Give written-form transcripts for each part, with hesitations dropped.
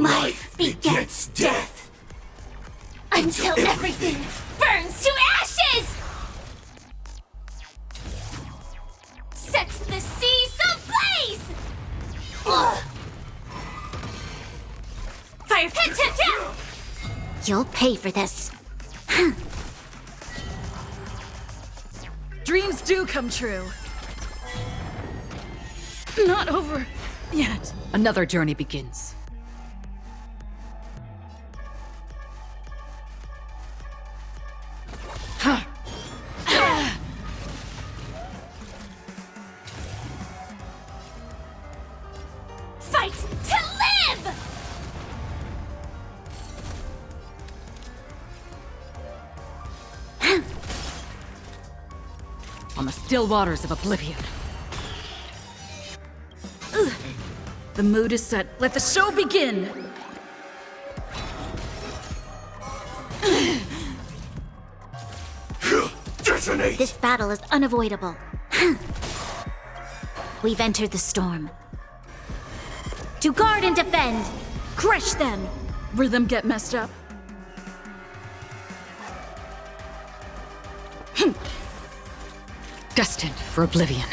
Life begets death until everything burns to ashes! Sets the seas ablaze! Fire pit tip down! You'll pay for this. Dreams do come true. Not over yet. Another journey begins. Fight to live! On the still waters of oblivion. The mood is set. Let the show begin! Detonate! This battle is unavoidable. We've entered the storm. To guard and defend! Crush them! Rhythm get messed up. Destined for oblivion.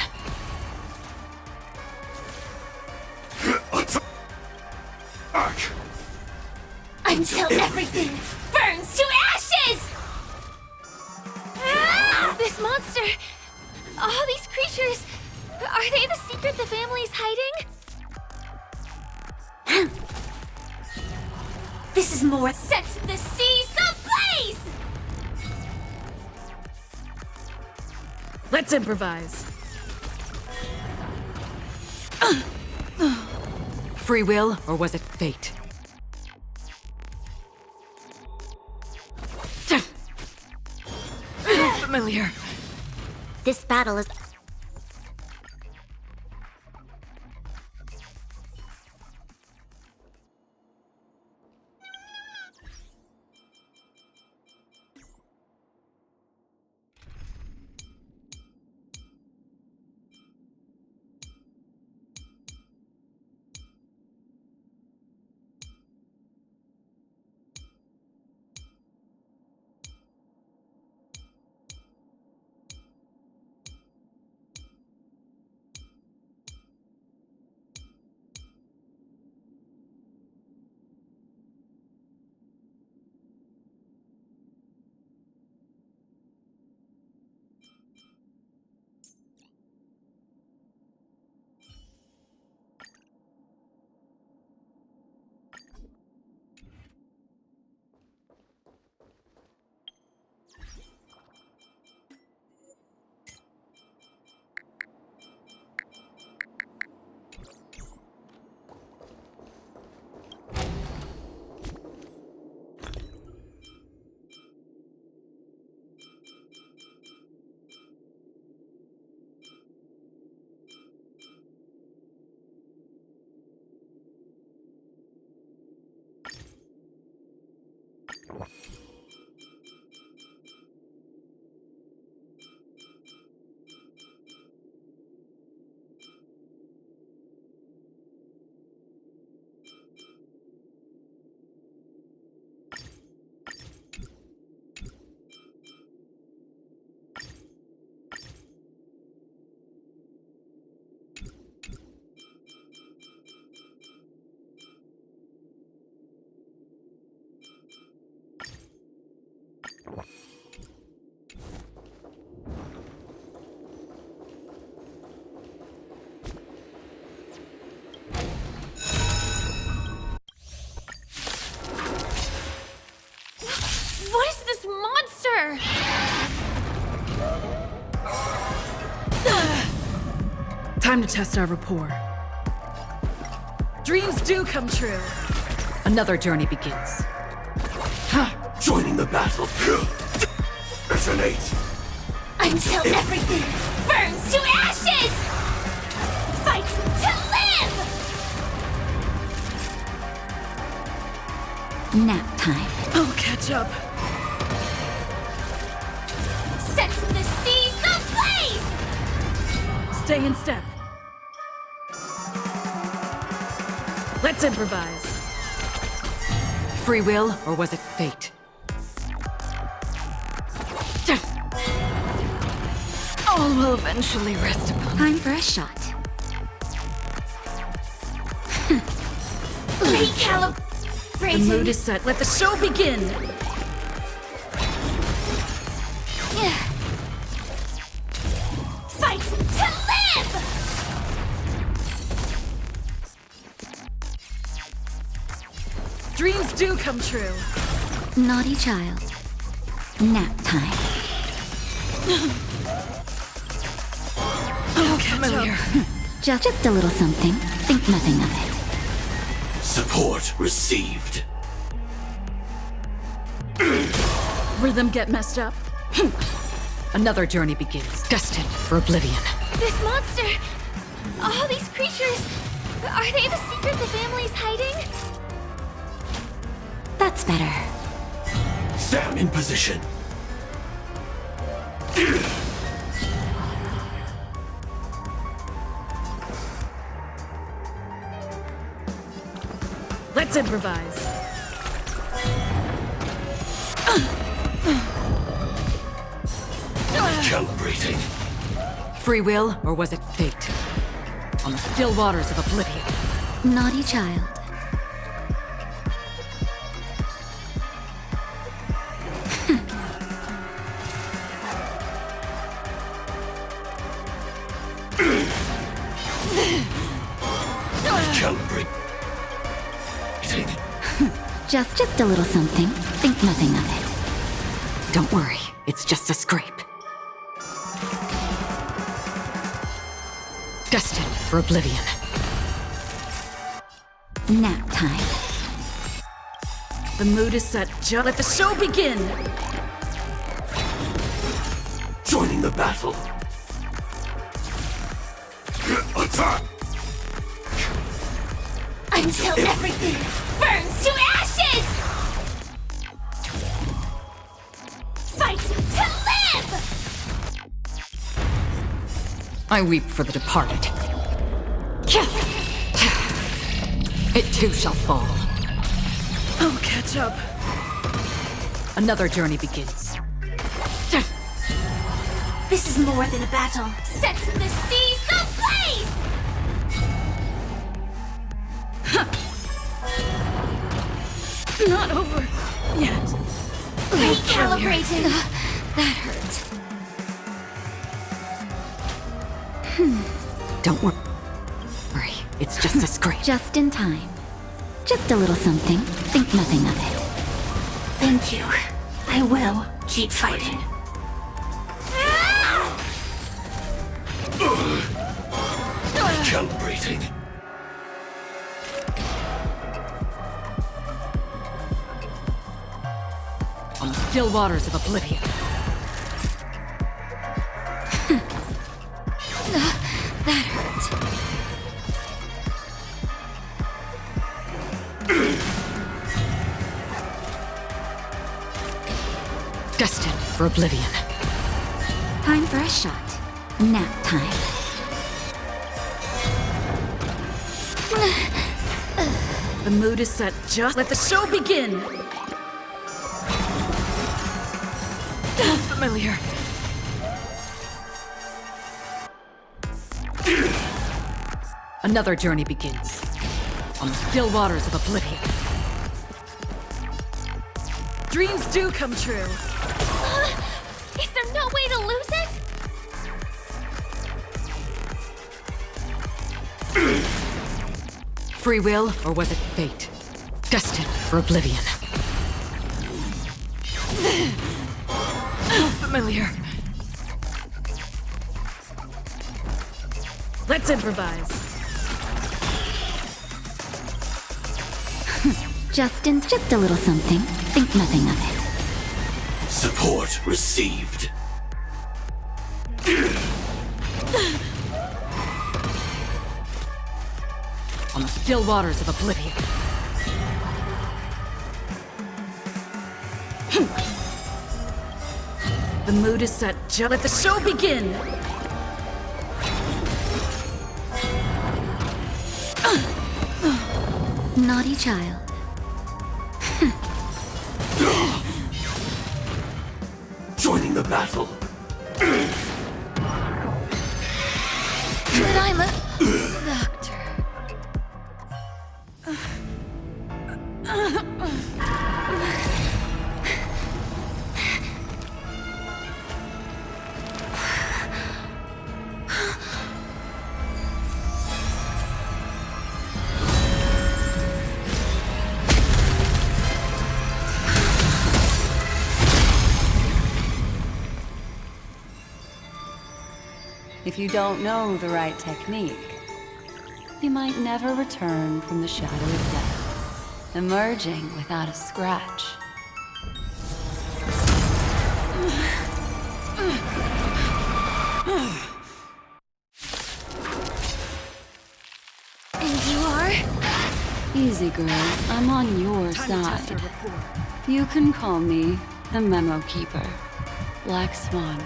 Back! Until everything burns to ashes! This monster! All these creatures! Are they the secret the family's hiding? This is more sets the seas ablaze! Let's improvise. Free will, or was it fate? Familiar. This battle is... What is this monster? Time to test our rapport. Dreams do come true. Another journey begins. Joining the battle. Detonate! Until everything burns to ashes! Fight to live! Nap time. I'll catch up. Sets the seas ablaze! Stay in step. Let's improvise. Free will, or was it fate? All will eventually rest upon. Time for a shot. Recalibrating. The mood is set. Let the show begin! Fight to live! Dreams do come true. Naughty child. Nap time. Oh, familiar. Just a little something. Think nothing of it. Support received. Rhythm get messed up. Another journey begins, destined for oblivion. This monster! All these creatures! Are they the secret the family's hiding? That's better. Sam in position. Let's improvise. Calibrating. Free will, or was it fate? On the still waters of oblivion. Naughty child. Calibrating. Just a little something. Think nothing of it. Don't worry, it's just a scrape. Destined for oblivion. Nap time. The mood is set. Let the show begin! Joining the battle. Attack! Until everything burns to ashes! Fight to live! I weep for the departed. It too shall fall. I'll catch up. Another journey begins. This is more than a battle. Set the seas ablaze! Not over yet. Recalibrating. That hurt. Don't worry, it's just a scrape. Just in time. Just a little something. Think nothing of it. Thank you. I will keep fighting. Calibrating. On the still waters of oblivion. That hurt. Destined for oblivion. Time for a shot. Nap time. The mood is set. Let the show begin! Familiar. Another journey begins. On the still waters of oblivion. Dreams do come true. Is there no way to lose it? Free will, or was it fate? Destined for oblivion. Familiar. Let's improvise. Just a little something. Think nothing of it. Support received. On the still waters of oblivion. The mood is set. Let the show begin! Naughty child. Joining the battle. But I'm a doctor. If you don't know the right technique, you might never return from the shadow of death, emerging without a scratch. And you are? Easy, girl. I'm on your side. You can call me the Memo Keeper, Black Swan.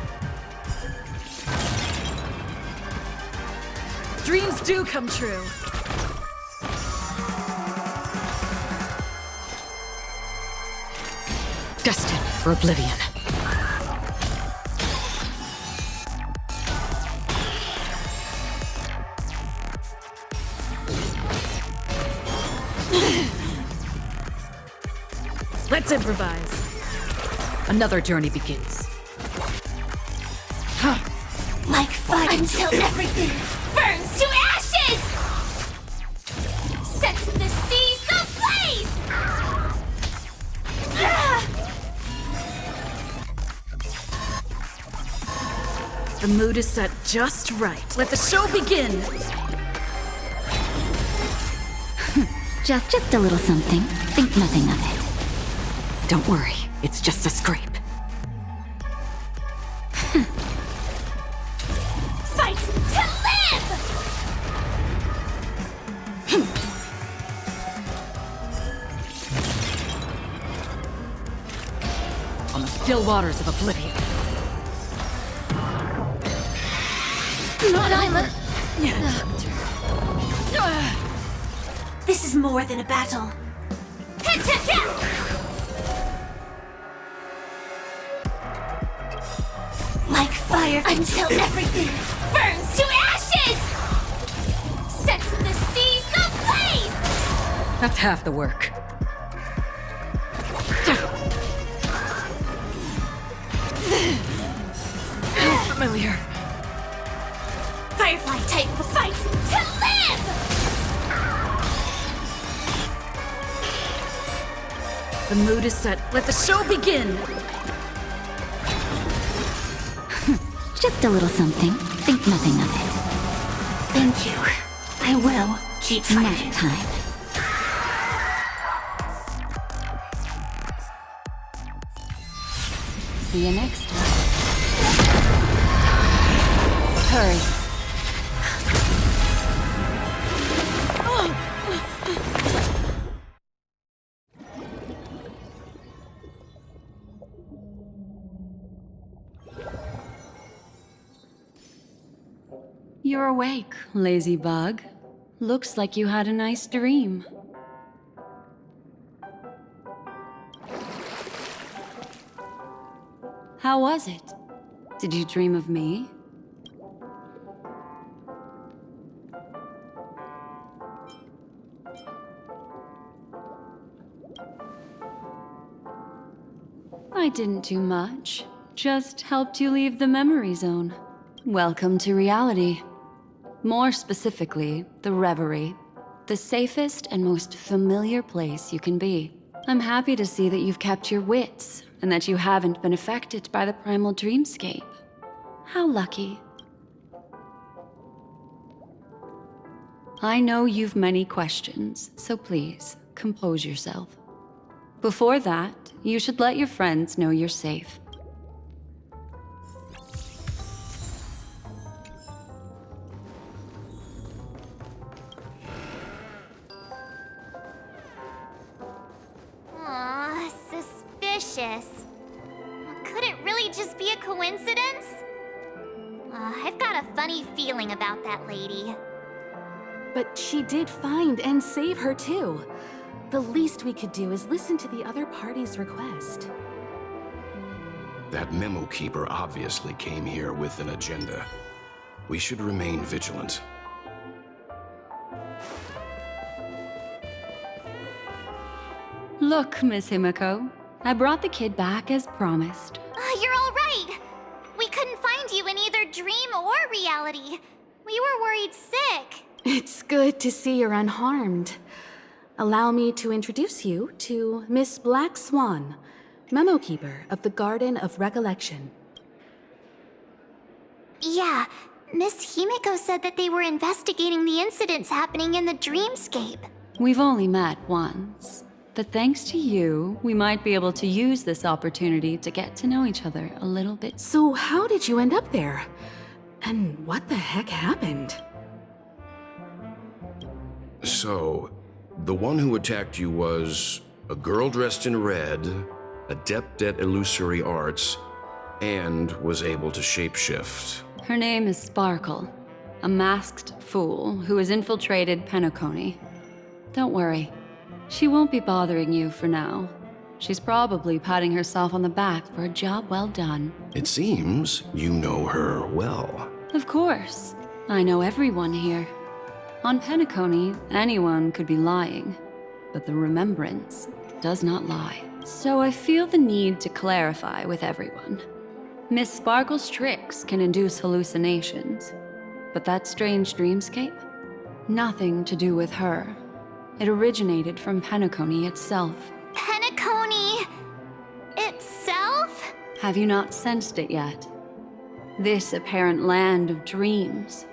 Dreams do come true. Destined for oblivion. Let's improvise. Another journey begins. Like fire until everything burns to ashes! Sets the seas ablaze! The mood is set just right. Let the show begin. Just a little something. Think nothing of it. Don't worry, it's just a scrape. Fight to live! On the still waters of oblivion. But I'm a doctor. This is more than a battle. Like fire until everything burns to ashes! Sets the seas ablaze! That's half the work. Familiar. Firefly type fight to live! The mood is set. Let the show begin. Just a little something. Think nothing of it. Thank you. I will keep fighting. Nap time. See you next time. Hurry. You're awake, lazy bug. Looks like you had a nice dream. How was it? Did you dream of me? I didn't do much. Just helped you leave the memory zone. Welcome to reality. More specifically, the Reverie. The safest and most familiar place you can be. I'm happy to see that you've kept your wits, and that you haven't been affected by the primal dreamscape. How lucky. I know you've many questions, so please, compose yourself. Before that, you should let your friends know you're safe. Aw, suspicious. Could it really just be a coincidence? I've got a funny feeling about that lady. But she did find and save her too. the least we could do is listen to the other party's request. That memo keeper obviously came here with an agenda. We should remain vigilant. Look, Miss Himiko, I brought the kid back as promised. You're all right. We couldn't find you in either dream or reality. We were worried sick. It's good to see you're unharmed. Allow me to introduce you to Miss Black Swan, Memo Keeper of the Garden of Recollection. Yeah, Miss Himiko said that they were investigating the incidents happening in the dreamscape. We've only met once, but thanks to you, we might be able to use this opportunity to get to know each other a little bit. So how did you end up there? And what the heck happened? So, the one who attacked you was a girl dressed in red, adept at illusory arts, and was able to shapeshift. Her name is Sparkle, a masked fool who has infiltrated Penacony. Don't worry, she won't be bothering you for now. She's probably patting herself on the back for a job well done. It seems you know her well. Of course, I know everyone here. On Penacony, anyone could be lying, but the remembrance does not lie. So I feel the need to clarify with everyone. Miss Sparkle's tricks can induce hallucinations, but that strange dreamscape? Nothing to do with her. It originated from Penacony itself. Penacony itself? Have you not sensed it yet? This apparent land of dreams.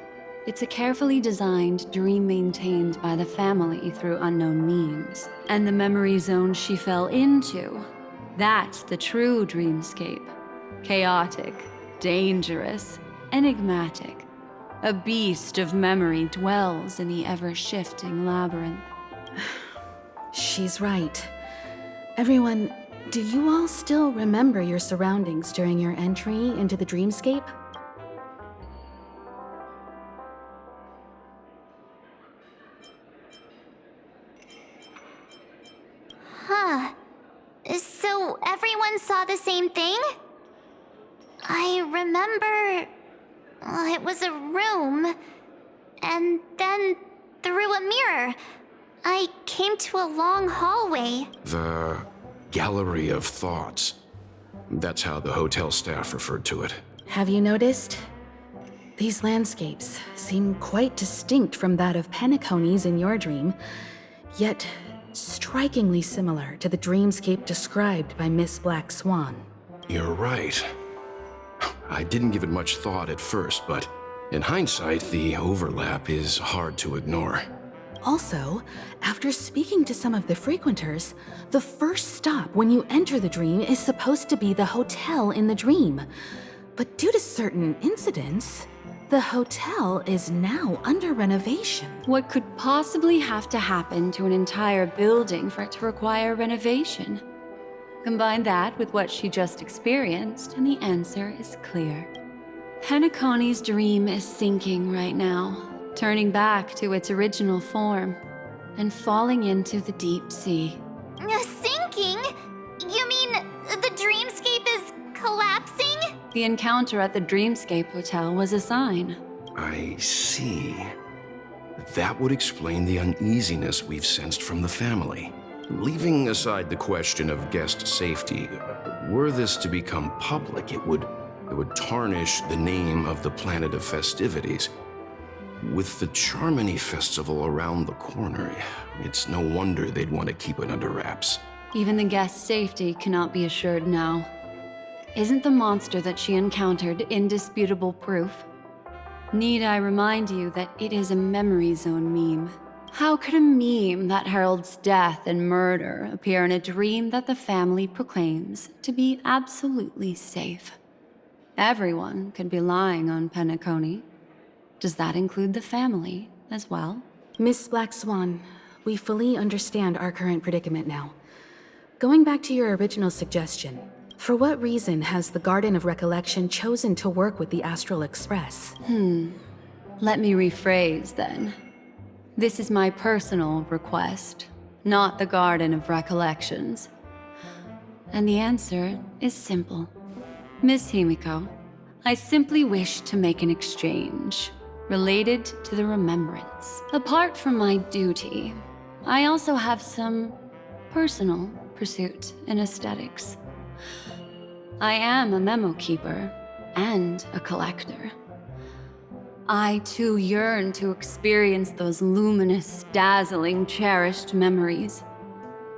It's a carefully designed dream maintained by the family through unknown means. And the memory zone she fell into, that's the true dreamscape. Chaotic, dangerous, enigmatic. A beast of memory dwells in the ever-shifting labyrinth. She's right. Everyone, do you all still remember your surroundings during your entry into the dreamscape? Huh. So everyone saw the same thing? I remember... it was a room. And then, through a mirror, I came to a long hallway. The Gallery of Thoughts. That's how the hotel staff referred to it. Have you noticed? These landscapes seem quite distinct from that of Penacony's in your dream, yet strikingly similar to the dreamscape described by Miss Black Swan. You're right. I didn't give it much thought at first, but in hindsight, the overlap is hard to ignore. Also, after speaking to some of the frequenters, the first stop when you enter the dream is supposed to be the hotel in the dream. But due to certain incidents, the hotel is now under renovation. What could possibly have to happen to an entire building for it to require renovation? Combine that with what she just experienced, and the answer is clear. Penacony's dream is sinking right now, turning back to its original form, and falling into the deep sea. Sinking? You mean the dreamscape is collapsing? The encounter at the Dreamscape Hotel was a sign. I see. That would explain the uneasiness we've sensed from the family. Leaving aside the question of guest safety, were this to become public, it would tarnish the name of the planet of festivities. With the Charmony Festival around the corner, it's no wonder they'd want to keep it under wraps. Even the guest's safety cannot be assured now. Isn't the monster that she encountered indisputable proof? Need I remind you that it is a memory zone meme? How could a meme that heralds death and murder appear in a dream that the family proclaims to be absolutely safe? Everyone could be lying on Penacony. Does that include the family as well? Miss Black Swan, we fully understand our current predicament now. Going back to your original suggestion, for what reason has the Garden of Recollection chosen to work with the Astral Express? Let me rephrase then. This is my personal request, not the Garden of Recollections? And the answer is simple. Miss Himiko, I simply wish to make an exchange related to the remembrance. Apart from my duty, I also have some personal pursuit in aesthetics. I am a memo keeper and a collector. I too yearn to experience those luminous, dazzling, cherished memories.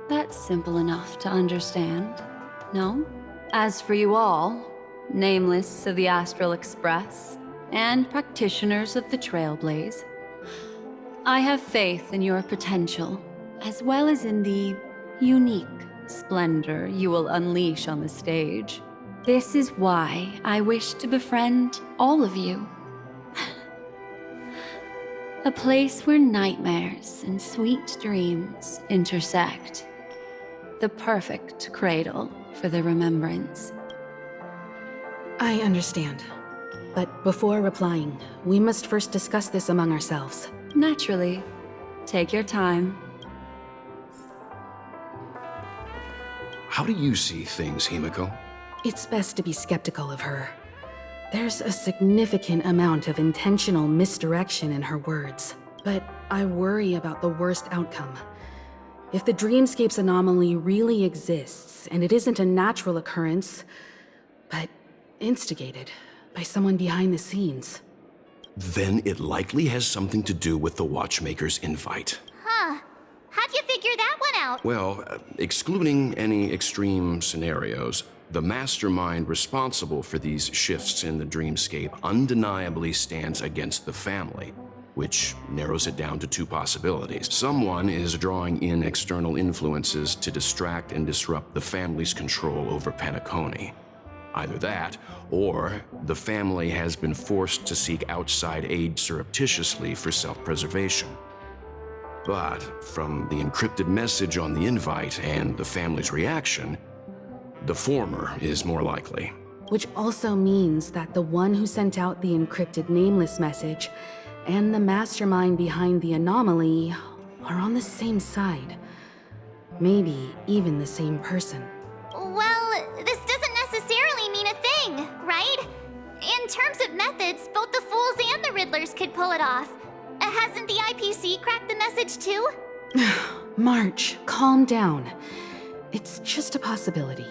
That's simple enough to understand, no? As for you all, nameless of the Astral Express, and practitioners of the Trailblaze, I have faith in your potential, as well as in the unique splendor you will unleash on the stage. This is why I wish to befriend all of you. A place where nightmares and sweet dreams intersect. The perfect cradle for the remembrance. I understand. But before replying, we must first discuss this among ourselves. Naturally. Take your time. How do you see things, Himiko? It's best to be skeptical of her. There's a significant amount of intentional misdirection in her words, but I worry about the worst outcome. If the dreamscape's anomaly really exists, and it isn't a natural occurrence, but instigated by someone behind the scenes. Then it likely has something to do with the Watchmaker's invite. Huh. How'd you figure that one out? Well, excluding any extreme scenarios, the mastermind responsible for these shifts in the dreamscape undeniably stands against the family, which narrows it down to two possibilities. Someone is drawing in external influences to distract and disrupt the family's control over Penacony. Either that, or the family has been forced to seek outside aid surreptitiously for self-preservation. But from the encrypted message on the invite and the family's reaction, the former is more likely. Which also means that the one who sent out the encrypted nameless message and the mastermind behind the anomaly are on the same side. Maybe even the same person. Well, this doesn't necessarily mean a thing, right? In terms of methods, both the Fools and the Riddlers could pull it off. Hasn't the IPC cracked the message too? March, calm down. It's just a possibility.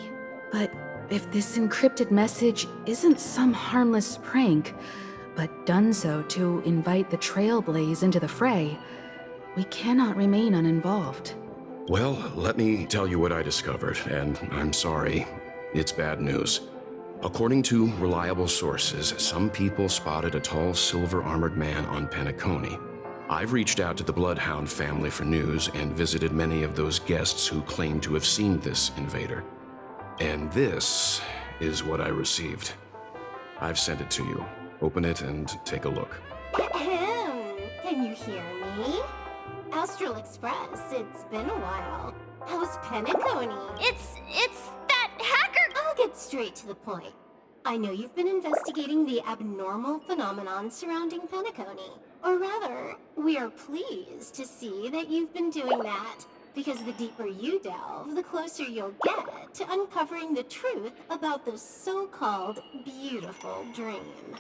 But if this encrypted message isn't some harmless prank, but done so to invite the Trailblaze into the fray, we cannot remain uninvolved. Well, let me tell you what I discovered, and I'm sorry, it's bad news. According to reliable sources, some people spotted a tall silver-armored man on Penacony. I've reached out to the Bloodhound family for news and visited many of those guests who claim to have seen this invader. And this is what I received. I've sent it to you. Open it and take a look. Ahem. Can you hear me? Astral Express, it's been a while. How's Penacony? It's that hacker. I'll get straight to the point. I know you've been investigating the abnormal phenomenon surrounding Penacony. Or rather, we are pleased to see that you've been doing that, because the deeper you delve, the closer you'll get to uncovering the truth about this so-called beautiful dream.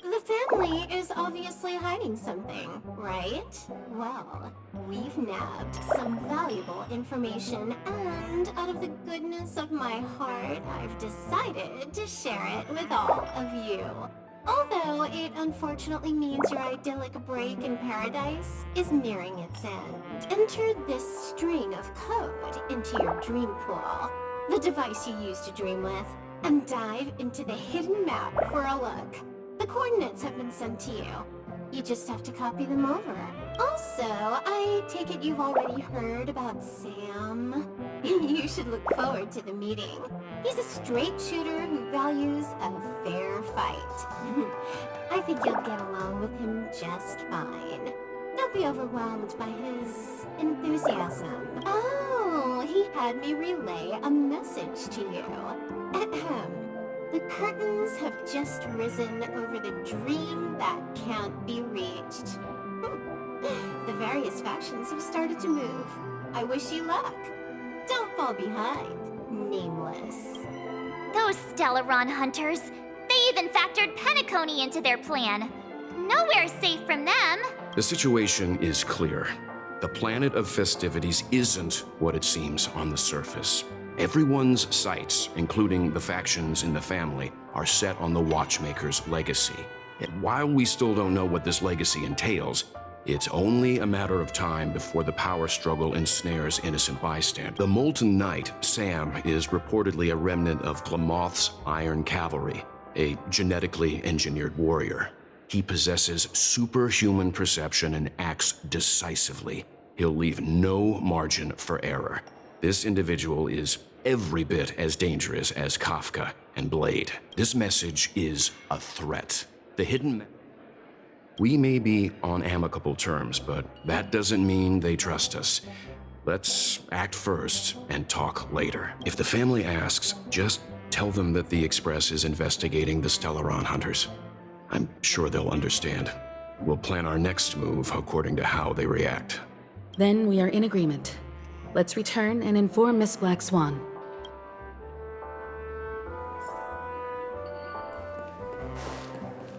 The family is obviously hiding something, right? Well, we've nabbed some valuable information, and out of the goodness of my heart, I've decided to share it with all of you. Although it unfortunately means your idyllic break in paradise is nearing its end. Enter this string of code into your dream pool, the device you use to dream with, and dive into the hidden map for a look. The coordinates have been sent to you. You just have to copy them over. Also, I take it you've already heard about Sam? You should look forward to the meeting. He's a straight shooter who values a fair fight. I think you'll get along with him just fine. Don't be overwhelmed by his enthusiasm. Oh, he had me relay a message to you. Ahem. The curtains have just risen over the dream that can't be reached. The various factions have started to move. I wish you luck. Don't fall behind, nameless. Those Stellaron hunters, they even factored Penacony into their plan. Nowhere's safe from them. The situation is clear. The planet of festivities isn't what it seems on the surface. Everyone's sights, including the factions in the family, are set on the Watchmaker's legacy. And while we still don't know what this legacy entails, it's only a matter of time before the power struggle ensnares innocent bystanders. The Molten Knight, Sam, is reportedly a remnant of Glamoth's Iron Cavalry, a genetically engineered warrior. He possesses superhuman perception and acts decisively. He'll leave no margin for error. This individual is every bit as dangerous as Kafka and Blade. This message is a threat. The hidden... We may be on amicable terms, but that doesn't mean they trust us. Let's act first and talk later. If the family asks, just tell them that the Express is investigating the Stellaron hunters. I'm sure they'll understand. We'll plan our next move according to how they react. Then we are in agreement. Let's return and inform Miss Black Swan.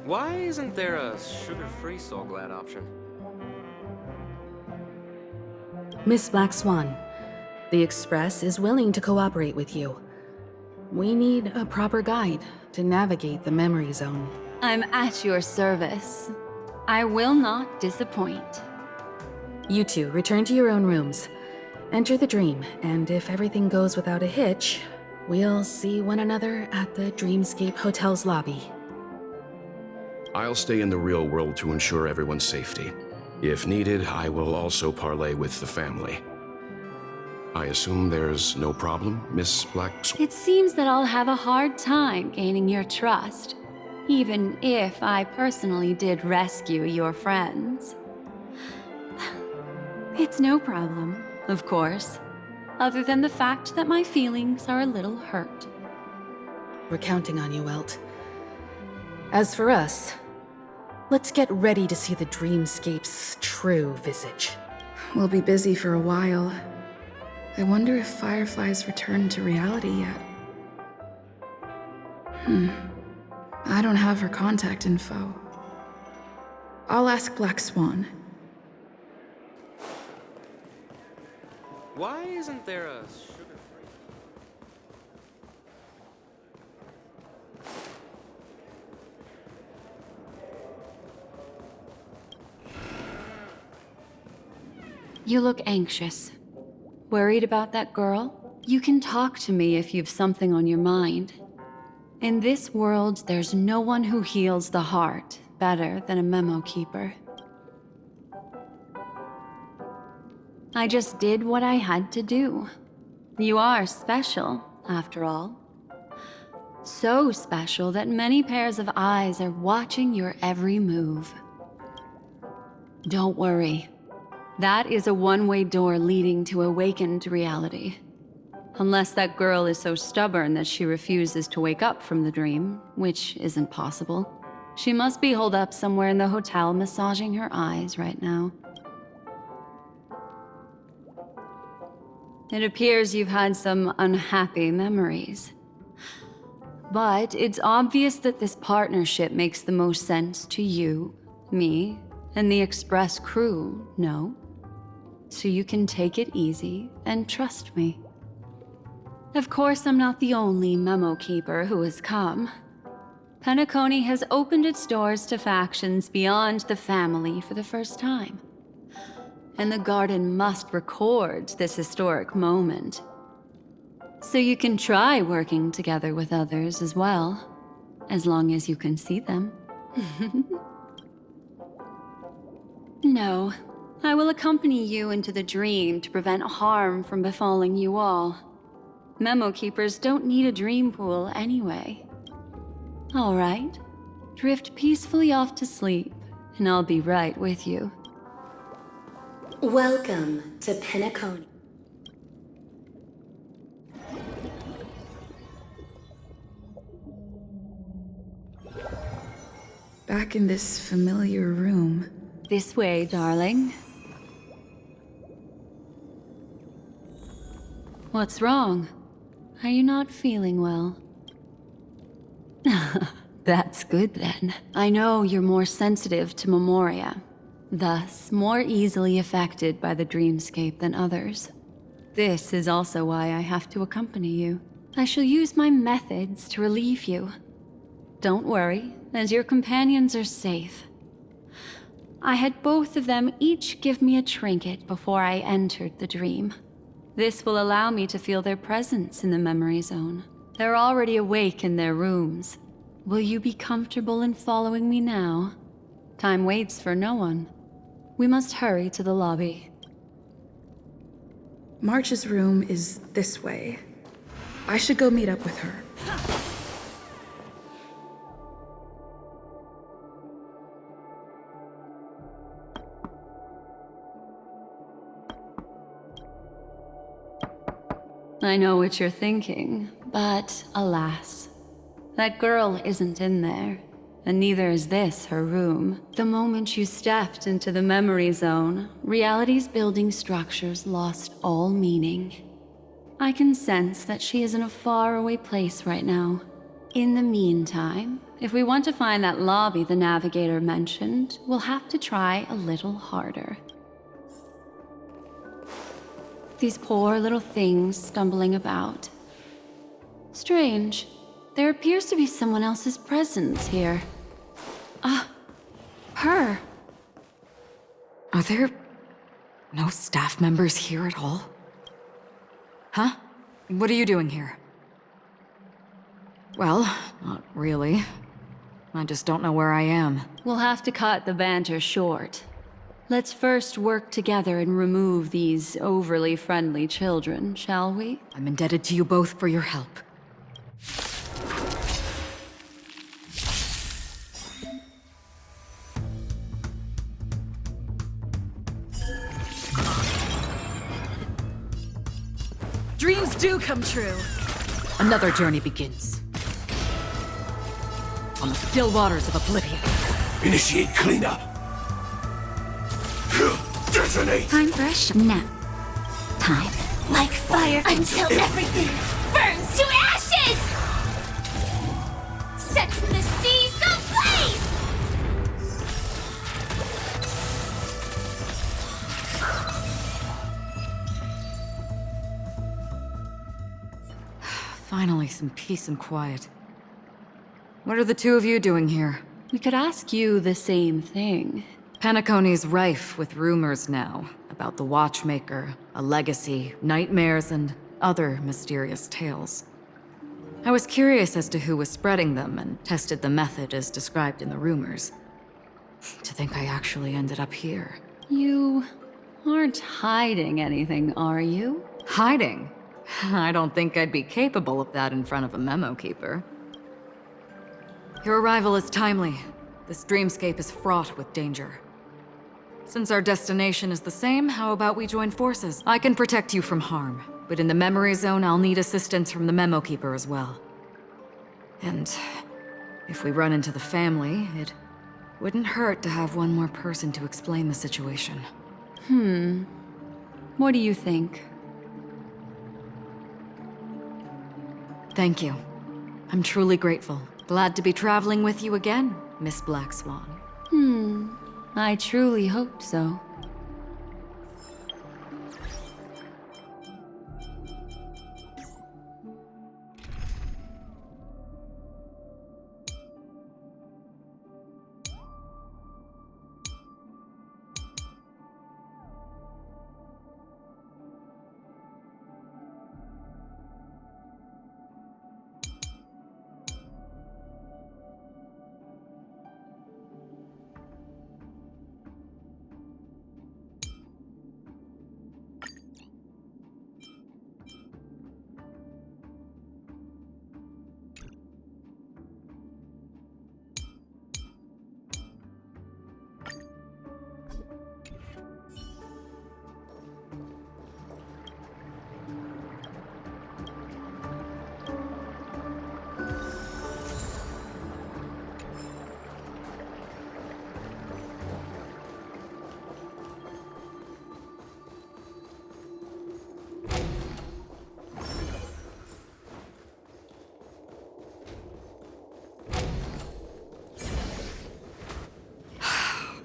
Why isn't there a sugar-free Soulglad option? Miss Black Swan, the Express is willing to cooperate with you. We need a proper guide to navigate the memory zone. I'm at your service. I will not disappoint. You two return to your own rooms. Enter the dream, and if everything goes without a hitch, we'll see one another at the Dreamscape Hotel's lobby. I'll stay in the real world to ensure everyone's safety. If needed, I will also parley with the family. I assume there's no problem, Miss Black Swan? It seems that I'll have a hard time gaining your trust, even if I personally did rescue your friends. It's no problem, of course, other than the fact that my feelings are a little hurt. We're counting on you, Welt. As for us, let's get ready to see the Dreamscape's true visage. We'll be busy for a while. I wonder if Firefly's returned to reality yet. I don't have her contact info. I'll ask Black Swan. Why isn't there a sugar-free... You look anxious. Worried about that girl? You can talk to me if you've something on your mind. In this world, there's no one who heals the heart better than a memo keeper. I just did what I had to do. You are special, after all. So special that many pairs of eyes are watching your every move. Don't worry. That is a one-way door leading to awakened reality. Unless that girl is so stubborn that she refuses to wake up from the dream, which isn't possible. She must be holed up somewhere in the hotel massaging her eyes right now. It appears you've had some unhappy memories. But it's obvious that this partnership makes the most sense to you, me, and the Express crew, no? So you can take it easy and trust me. Of course, I'm not the only memo keeper who has come. Penacony has opened its doors to factions beyond the family for the first time. And the Garden must record this historic moment. So you can try working together with others as well, as long as you can see them. No, I will accompany you into the dream to prevent harm from befalling you all. Memo keepers don't need a dream pool anyway. All right, drift peacefully off to sleep, and I'll be right with you. Welcome to Penacony. Back in this familiar room. This way, darling. What's wrong? Are you not feeling well? That's good then. I know you're more sensitive to memoria, thus more easily affected by the dreamscape than others. This is also why I have to accompany you. I shall use my methods to relieve you. Don't worry, as your companions are safe. I had both of them each give me a trinket before I entered the dream. This will allow me to feel their presence in the memory zone. They're already awake in their rooms. Will you be comfortable in following me now? Time waits for no one. We must hurry to the lobby. March's room is this way. I should go meet up with her. I know what you're thinking, but alas, that girl isn't in there, and neither is this her room. The moment you stepped into the memory zone, reality's building structures lost all meaning. I can sense that she is in a faraway place right now. In the meantime, if we want to find that lobby the navigator mentioned, we'll have to try a little harder. These poor little things stumbling about. Strange. There appears to be someone else's presence here. Her. Are there no staff members here at all? Huh? What are you doing here? Well, not really. I just don't know where I am. We'll have to cut the banter short. Let's first work together and remove these overly friendly children, shall we? I'm indebted to you both for your help. Dreams do come true. Another journey begins. On the still waters of oblivion. Initiate cleanup. Detonate. Time for a nap. Time. Like fire until everything burns to ashes! Sets the seas ablaze! Finally, some peace and quiet. What are the two of you doing here? We could ask you the same thing. Penacony's rife with rumors now about the Watchmaker, a legacy, nightmares, and other mysterious tales. I was curious as to who was spreading them and tested the method as described in the rumors. To think I actually ended up here. You aren't hiding anything, are you? Hiding? I don't think I'd be capable of that in front of a memo keeper. Your arrival is timely. This dreamscape is fraught with danger. Since our destination is the same, how about we join forces? I can protect you from harm, but in the memory zone, I'll need assistance from the memo keeper as well. And if we run into the family, it wouldn't hurt to have one more person to explain the situation. What do you think? Thank you. I'm truly grateful. Glad to be traveling with you again, Miss Black Swan. I truly hope so.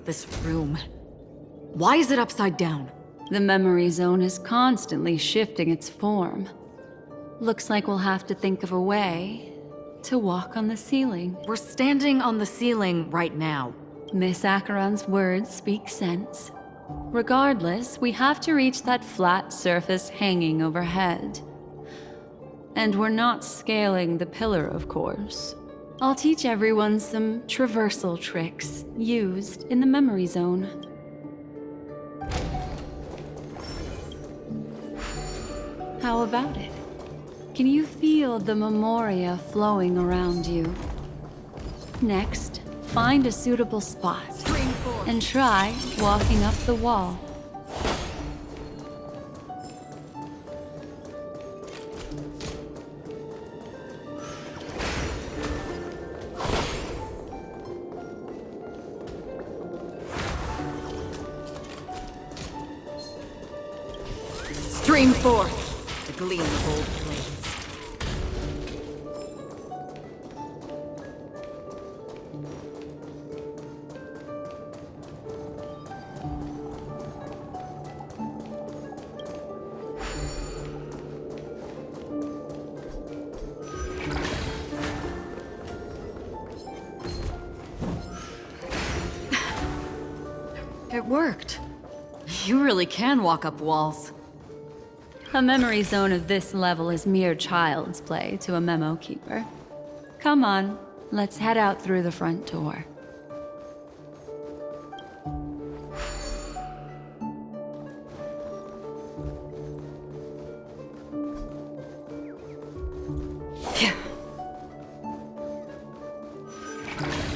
This room. Why is it upside down? The memory zone is constantly shifting its form. Looks like we'll have to think of a way to walk on the ceiling. We're standing on the ceiling right now. Miss Acheron's words speak sense. Regardless, we have to reach that flat surface hanging overhead. And we're not scaling the pillar, of course. I'll teach everyone some traversal tricks used in the memory zone. How about it? Can you feel the memoria flowing around you? Next, find a suitable spot and try walking up the wall. Stream forth to gleam the gold blades. It worked. You really can walk up walls. A memory zone of this level is mere child's play to a memo keeper. Come on, let's head out through the front door.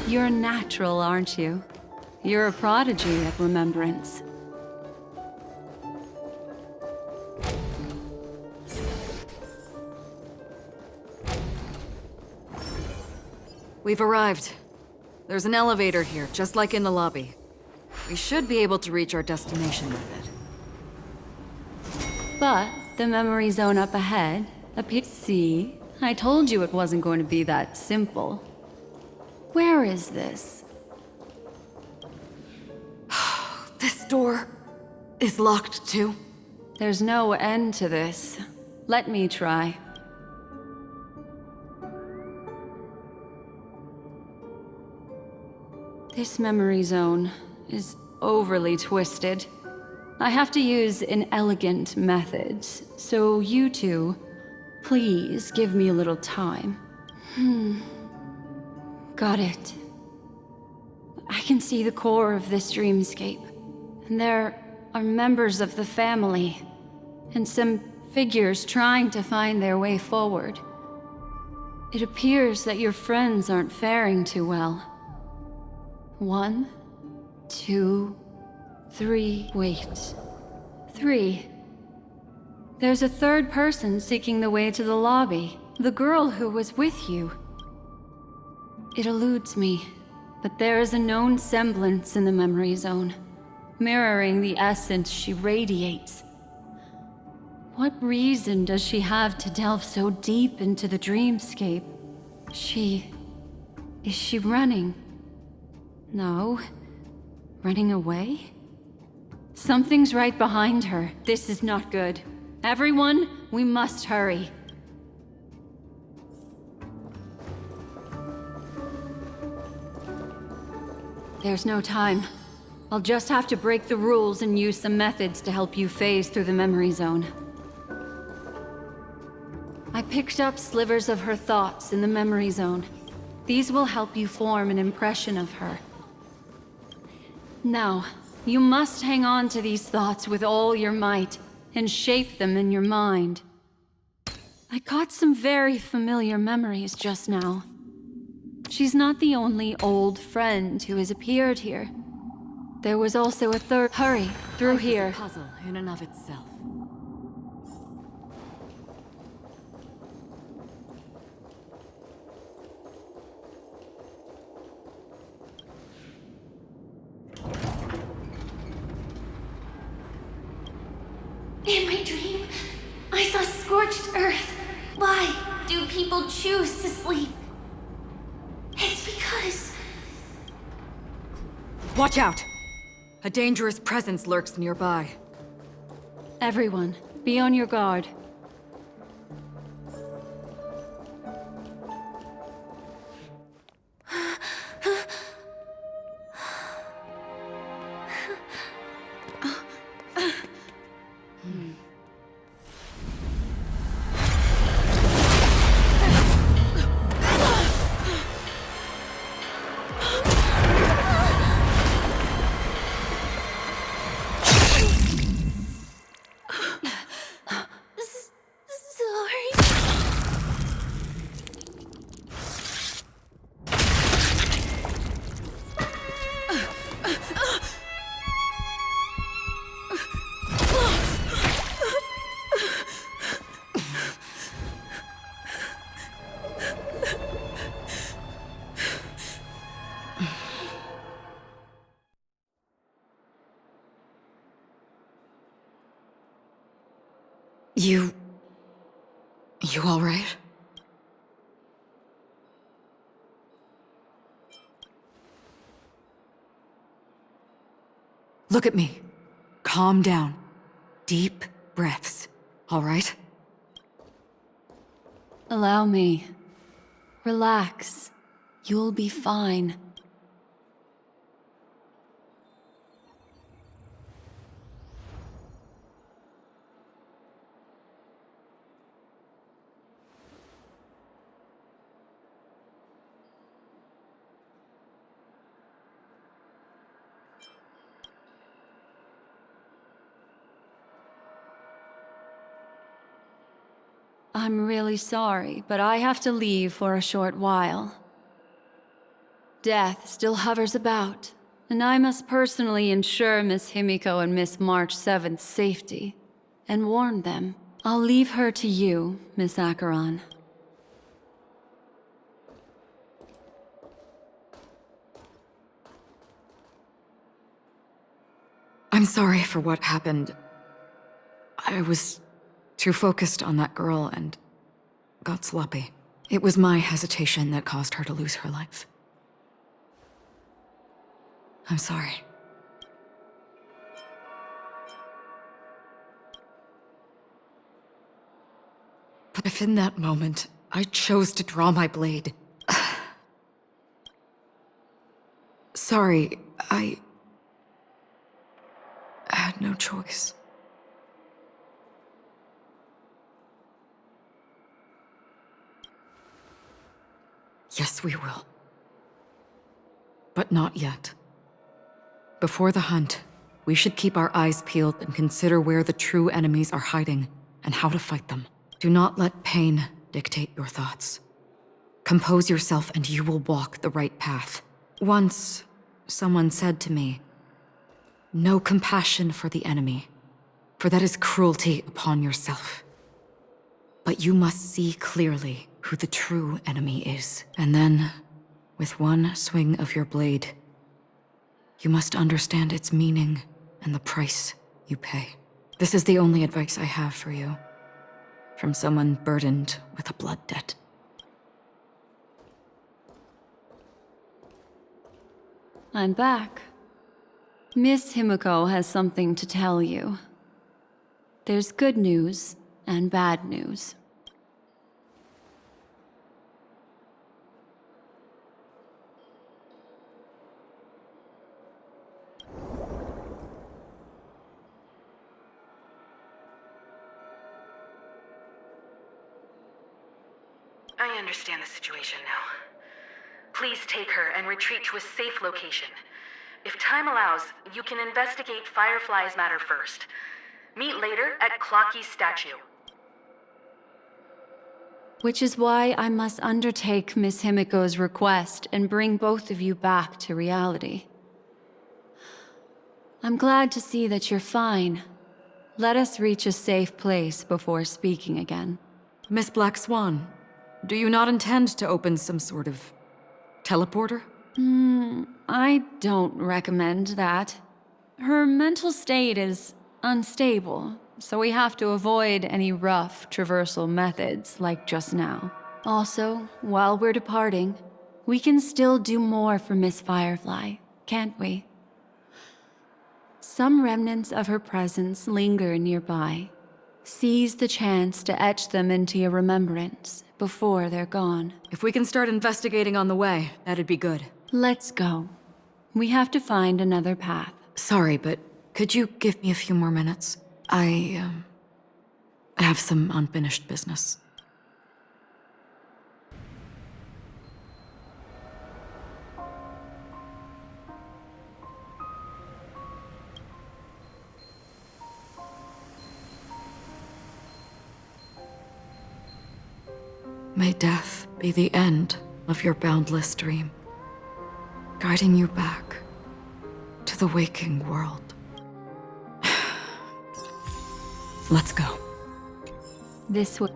You're a natural, aren't you? You're a prodigy at remembrance. We've arrived. There's an elevator here, just like in the lobby. We should be able to reach our destination with it. But the memory zone up ahead appears. See, I told you it wasn't going to be that simple. Where is this? This door is locked too. There's no end to this. Let me try. This memory zone is overly twisted. I have to use an elegant method, so you two, please give me a little time. Got it. I can see the core of this dreamscape. And there are members of the family, and some figures trying to find their way forward. It appears that your friends aren't faring too well. 1, 2, 3. Wait. 3. There's a third person seeking the way to the lobby. The girl who was with you. It eludes me, but there is a known semblance in the memory zone, mirroring the essence she radiates. What reason does she have to delve so deep into the dreamscape? Is she running? No. Running away? Something's right behind her. This is not good. Everyone, we must hurry. There's no time. I'll just have to break the rules and use some methods to help you phase through the memory zone. I picked up slivers of her thoughts in the memory zone. These will help you form an impression of her. Now, you must hang on to these thoughts with all your might and shape them in your mind. I caught some very familiar memories just now. She's not the only old friend who has appeared here. There was also a third. Hurry, through here. It's a puzzle in and of itself. In my dream, I saw scorched earth. Why do people choose to sleep? It's because... Watch out! A dangerous presence lurks nearby. Everyone, be on your guard. You all right? Look at me. Calm down. Deep breaths, all right? Allow me. Relax. You'll be fine. I'm really sorry, but I have to leave for a short while. Death still hovers about, and I must personally ensure Miss Himiko and Miss March 7th's safety, and warn them. I'll leave her to you, Miss Acheron. I'm sorry for what happened. I was too focused on that girl and got sloppy. It was my hesitation that caused her to lose her life. I'm sorry. But if in that moment I chose to draw my blade... Sorry, I had no choice. Yes, we will. But not yet. Before the hunt, we should keep our eyes peeled and consider where the true enemies are hiding and how to fight them. Do not let pain dictate your thoughts. Compose yourself and you will walk the right path. Once, someone said to me, "No compassion for the enemy, for that is cruelty upon yourself. But you must see clearly who the true enemy is. And then, with one swing of your blade, you must understand its meaning and the price you pay." This is the only advice I have for you, from someone burdened with a blood debt. I'm back. Miss Himiko has something to tell you. There's good news and bad news. I understand the situation now. Please take her and retreat to a safe location. If time allows, you can investigate Firefly's matter first. Meet later at Clocky's statue. Which is why I must undertake Miss Himiko's request and bring both of you back to reality. I'm glad to see that you're fine. Let us reach a safe place before speaking again. Miss Black Swan, do you not intend to open some sort of teleporter? I don't recommend that. Her mental state is unstable, so we have to avoid any rough traversal methods like just now. Also, while we're departing, we can still do more for Miss Firefly, can't we? Some remnants of her presence linger nearby. Seize the chance to etch them into your remembrance before they're gone. If we can start investigating on the way, that'd be good. Let's go. We have to find another path. Sorry, but could you give me a few more minutes? I have some unfinished business. May death be the end of your boundless dream, guiding you back to the waking world. Let's go. This way.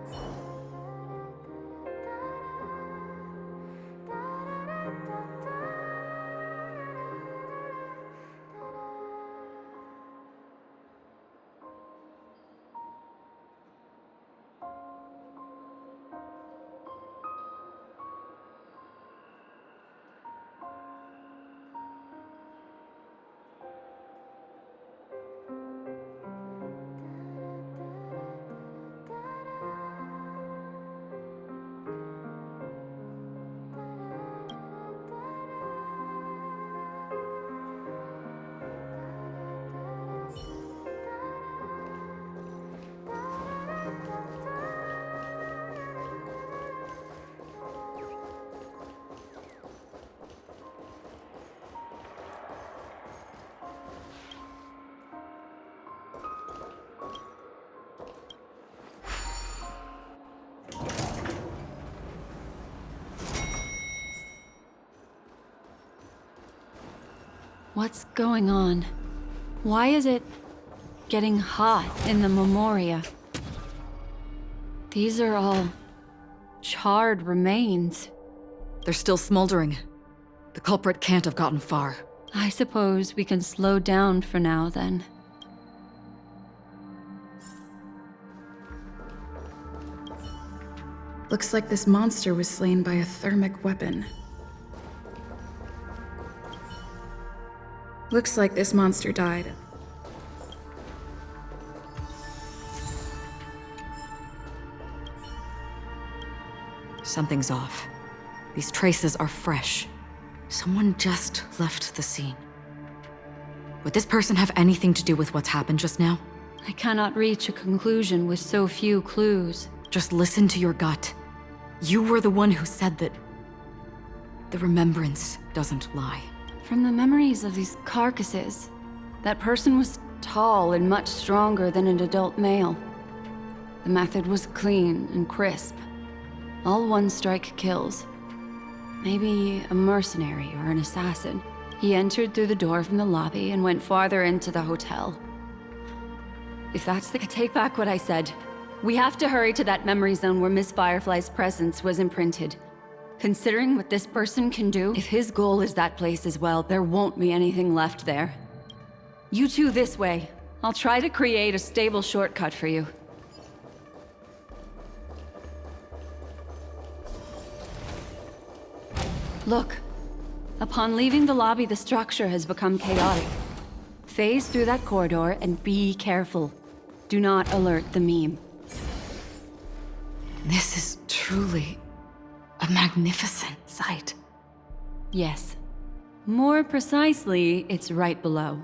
What's going on? Why is it getting hot in the Memoria? These are all charred remains. They're still smoldering. The culprit can't have gotten far. I suppose we can slow down for now, then. Looks like this monster was slain by a thermic weapon. Looks like this monster died. Something's off. These traces are fresh. Someone just left the scene. Would this person have anything to do with what's happened just now? I cannot reach a conclusion with so few clues. Just listen to your gut. You were the one who said that the remembrance doesn't lie. From the memories of these carcasses, that person was tall and much stronger than an adult male. The method was clean and crisp. All one-strike kills. Maybe a mercenary or an assassin. He entered through the door from the lobby and went farther into the hotel. If that's the... I take back what I said. We have to hurry to that memory zone where Miss Firefly's presence was imprinted. Considering what this person can do, if his goal is that place as well, there won't be anything left there. You two this way. I'll try to create a stable shortcut for you. Look. Upon leaving the lobby, the structure has become chaotic. Phase through that corridor and be careful. Do not alert the meme. This is truly a magnificent sight. Yes. More precisely, it's right below.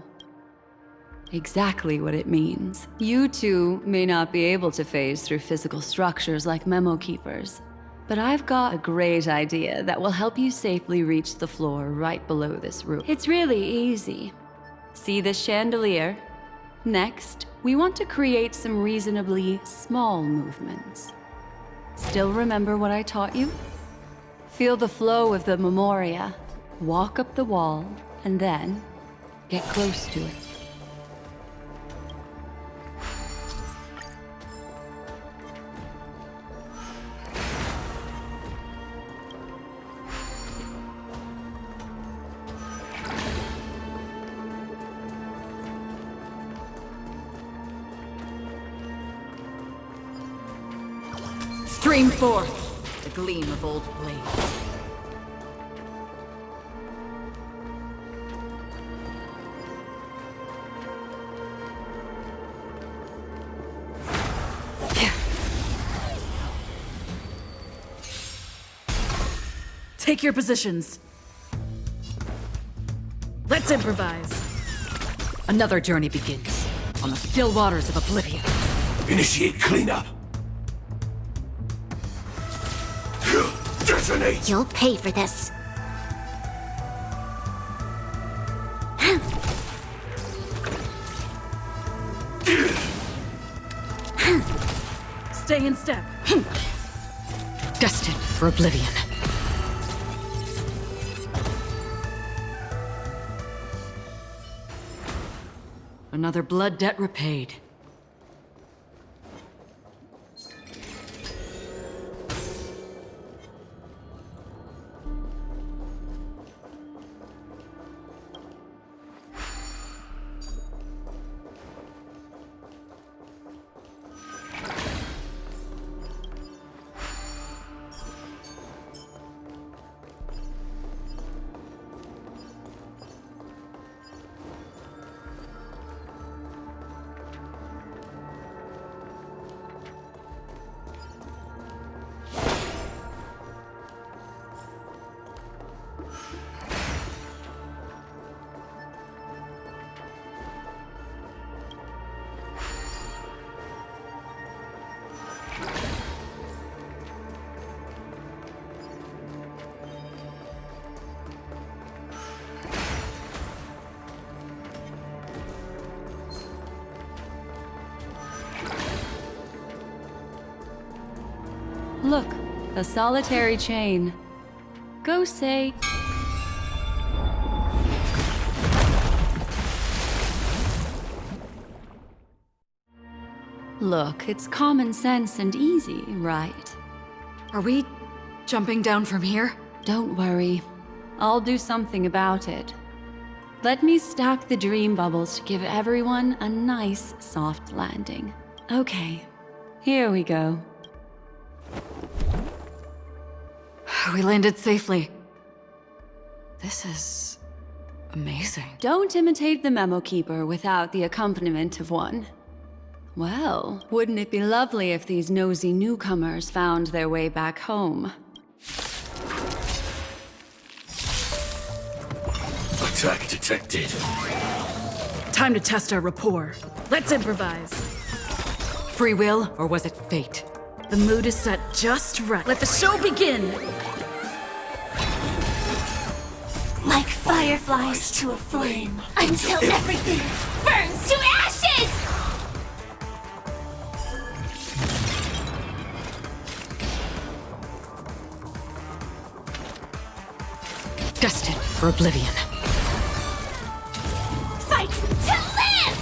Exactly what it means. You two may not be able to phase through physical structures like memo keepers, but I've got a great idea that will help you safely reach the floor right below this room. It's really easy. See this chandelier? Next, we want to create some reasonably small movements. Still remember what I taught you? Feel the flow of the Memoria. Walk up the wall, and then get close to it. Stream forth the gleam of old blades. Take your positions. Let's improvise. Another journey begins on the still waters of oblivion. Initiate cleanup. Detonate. You'll pay for this. Stay in step. Destined for oblivion. Another blood debt repaid. Look, a solitary chain. Go say... Look, it's common sense and easy, right? Are we jumping down from here? Don't worry. I'll do something about it. Let me stack the dream bubbles to give everyone a nice, soft landing. Okay, here we go. We landed safely. This is amazing. Don't imitate the memo keeper without the accompaniment of one. Well, wouldn't it be lovely if these nosy newcomers found their way back home? Attack detected. Time to test our rapport. Let's improvise. Free will, or was it fate? The mood is set just right. Let the show begin! Like fireflies to a flame, until everything burns to ashes! Destined for oblivion. Fight to live!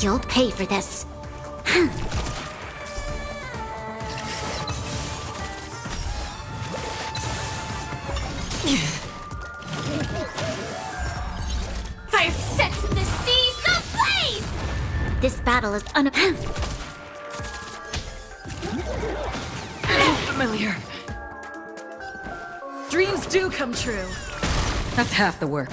You'll pay for this. Fire sets the seas ablaze! This battle is Familiar. Dreams do come true. That's half the work.